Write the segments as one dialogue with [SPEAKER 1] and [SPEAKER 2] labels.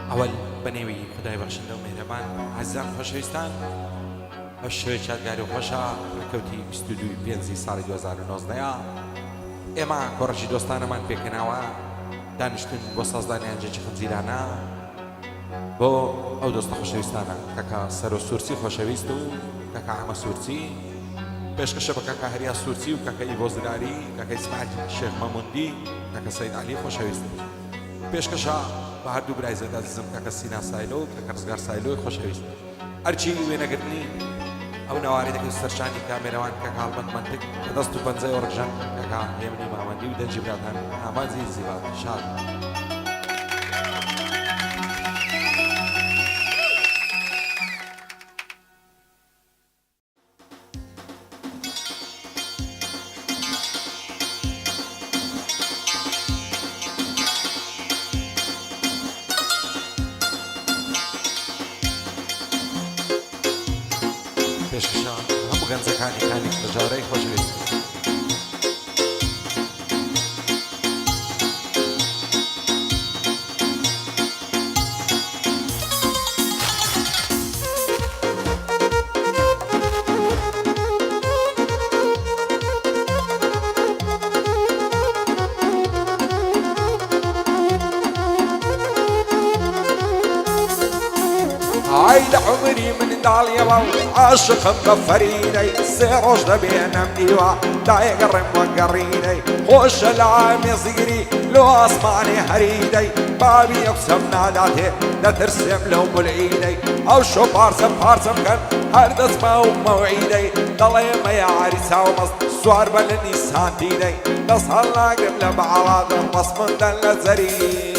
[SPEAKER 1] ئەوەل بەنێوی خدای بەخشندە و مێرەبان عەزیزان خۆشەویستان، ئەو شوێ چاکداری و خۆشە ڕێکەوتی 22 پێنجی ساڵی 2019 ئێمە کۆڕەشی دۆستانەمان پێکەناوە دانیشتن بۆ سازدانیان جێکی خنجیرانە بۆ ئەو دۆستە خۆشەویستانە کەکە سەر و سوورچی خۆشەویست و کەکە ئەمە سوورچی پێشکەشە بە کەکە هەریا سوورچی و کەکە ئیبۆزراری کەکە ئیسماعیل شێخ مەموندی کەکە سەید عەلی خۆشەویست پێشکەشە بە هەردوو برای زێد عەزیزم کەکە سینا سایلۆ و کەکە ڕزگار سایلۆی خۆشەویست هەرچی وێنەگرتنی ئەو نەواری دەکەوت سەرشانی کامێرەوان کەکە هەڵبەند منتق کە دەست و پەنجەی و ڕژەن کەکە هێمنی مامەندی و دەنجی براتان ئامانجی زیبا شاد پێشکەشە هەموو گەنجەکانی کانی بەجارەی خۆشەویست
[SPEAKER 2] عيد عمري من داليا عاشق مغفريني سيروش دبينا مديوا دا يقرم وقريني خوش العام يصيري لو اسمعني هريدي بابي يقسم ناداتي دا ترسم لو بالعيدي او شو بارسم كان هرد اسمه موعيدي ضلي ما يعرسا ومصد سوار بلني سانتيدي نصهلنا قبل بعض الرسم دل زريدي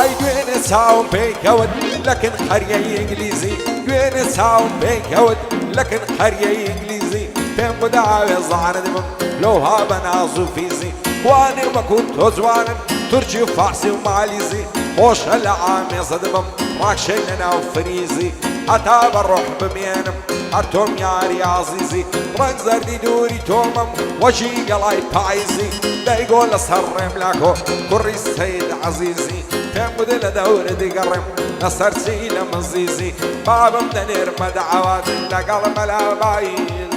[SPEAKER 2] هاي دوين ساوم بيكود لكن خرية انجليزي دوين ساوم بيكود لكن خرية انجليزي فين قدعة الظهر دمم لو هابنا زوفيزي واني ما كنت زوانا تركي وفارسي وماليزي خوش العام يصدمم راك شيلنا وفريزي حتى بروح بمينم هرتم ياري عزيزي رنگ زردي دوري تومم وجي قلاي بايزي دا يقول اسهر ملاكو كري السيد عزيزي فين بدل دور دي قرم نصر سيلة مزيزي بابم دنير مدعوات لقلب لا بايزي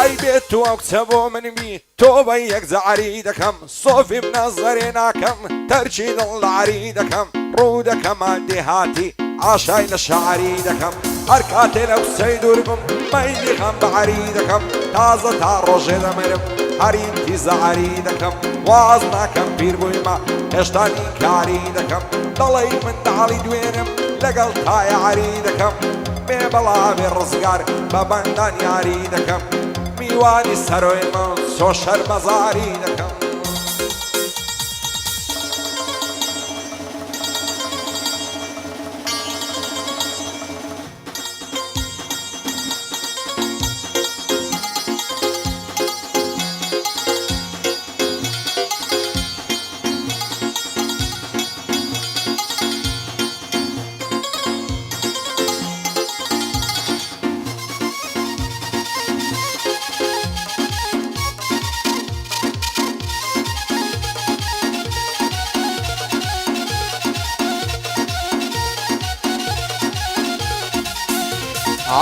[SPEAKER 2] هاي بيت واكتبوا من مي توبا يكز عريدكم صوفي بنظريناكم ترشيد الله عريدكم رودكم دهاتي عشاين شعريدكم حركاتي لو سيدوركم ميلي خم بعريدكم تازة تاروج دمرم هرينتي زعريدكم وازناكم بير بويما اشتاني كاريدكم ضلي من دعالي دوينم لقل تاي عريدكم بلا بالرزقار ببندان ياريدكم ميواني سروي من سوشر مزاريدكم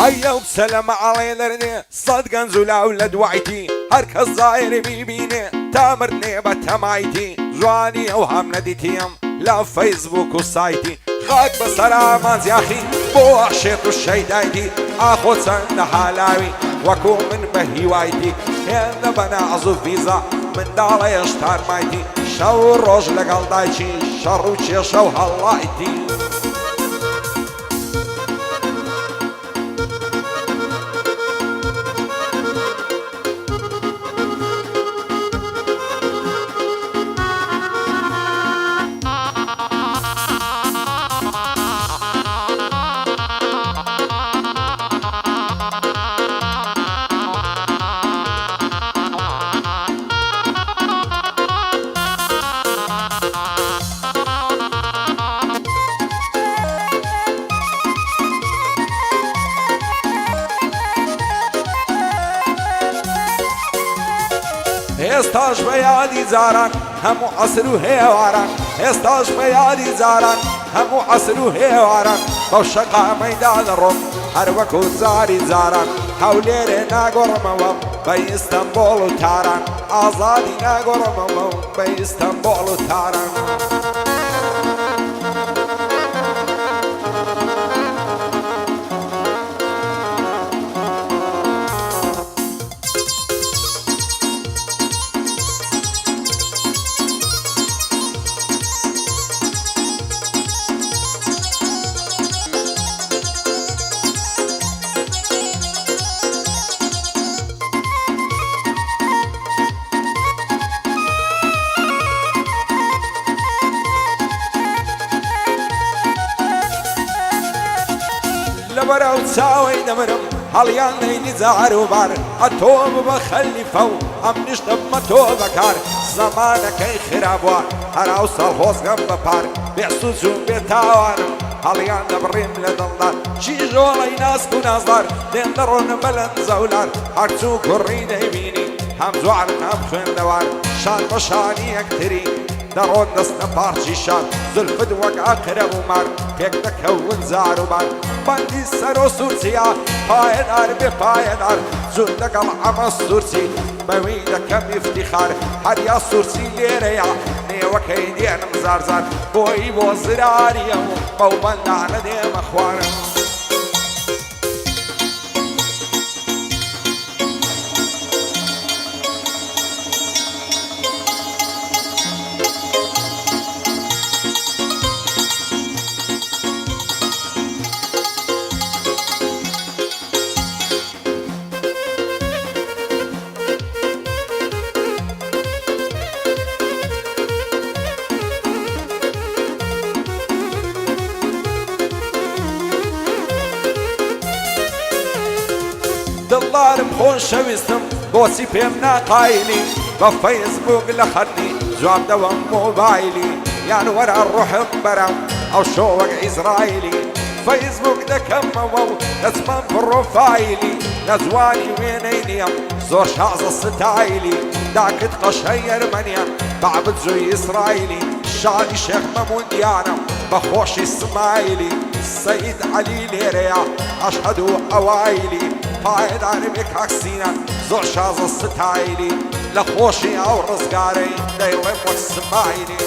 [SPEAKER 2] هيا وسلام علي لرني صدقا زولا ولد وعيتي هركز زاير بيبيني تامرني بتمايتي جواني اوهام نديتيم لا فيسبوك وسايتي خاك بسلامات يا اخي بۆ شێت و شەیدایتی ئاخۆ چەندە حالاوی وەکو من بە هیوایتی هێندە بە ناز و ڤیزا منداڵە هێشتارمایتی شەو و ڕۆژ لەگەڵ دایکی شەڕ و کێشە و هەڵایتی ئێستاش بە یادی جاران هەموو عەسر و هێواران ئێستاش بە یادی جاران هەموو عەسر و هێواران بەو شەقامەیدا دەڕۆم هەر وەکو جاری جاران هەولێرێ ناگۆڕمەوە بە ئیستەنبۆڵ و تاران ئازادی ناگۆڕمەوە بە ئیستەنبۆڵ و تاران لەبەرەو چاوەی دەمرم هەڵیان نەینی جار و بار ئەتۆ ببە خەلیفە و ئەم نیشتە بمە تۆ بەکار زەمانەکەی خرابووە هەراو سەڵخۆزگەم بەپار بێسوود و بێتاوانم هەڵیان دەبڕیم لە دڵدار چیژۆڵەی ناسک و نازدار دێن دەڕۆنە بەلەن زەولار هەرچوو کوڕی دەیبینی هەم جوانن هەم خوێندەوار شان بە شانی یەکتری دەڕۆن دەستە پارچی شان زولفت وەک ئاقرە و مار پێک دەکەون زار و بار بەندی سەر و سوورچیە پایەدار بێ پایەدار جون لەگەڵ ئەمە سوورچی بەوی دەکەم ئیفتیخار هەریا سوورچی لێرەیە نێوەکەی دێنم زارزار بۆی بۆ زراریە و بەو بەندانە دێمە خوارم دڵدارم خۆشەویستم بۆچی پێم ناقایلی بە فەیسبووک لە خەرنی جواب دەوەم مۆبایلی یان وەرە ڕوحم بەرەم ئەو شۆوەک ئیزرائیلی فەیسبووک دەکەمەوە و دەچمەم پڕۆفایلی لە جوانی وێنەی نیەم زۆر شازە ستایلی داکت قەشەی یەرمەنیە بەعبد جووی ئیسرائیلی شانی شێخ مەموندیانم بە خۆشی سمایلی سەید عەلی لێرەیە ئەشهەد و ئەوایلی پایدارم یەک ئاکسینە زۆر شازە ستایلی لە خۆشی ئەو ڕزگارەی دەیڵێم وەک سمایلی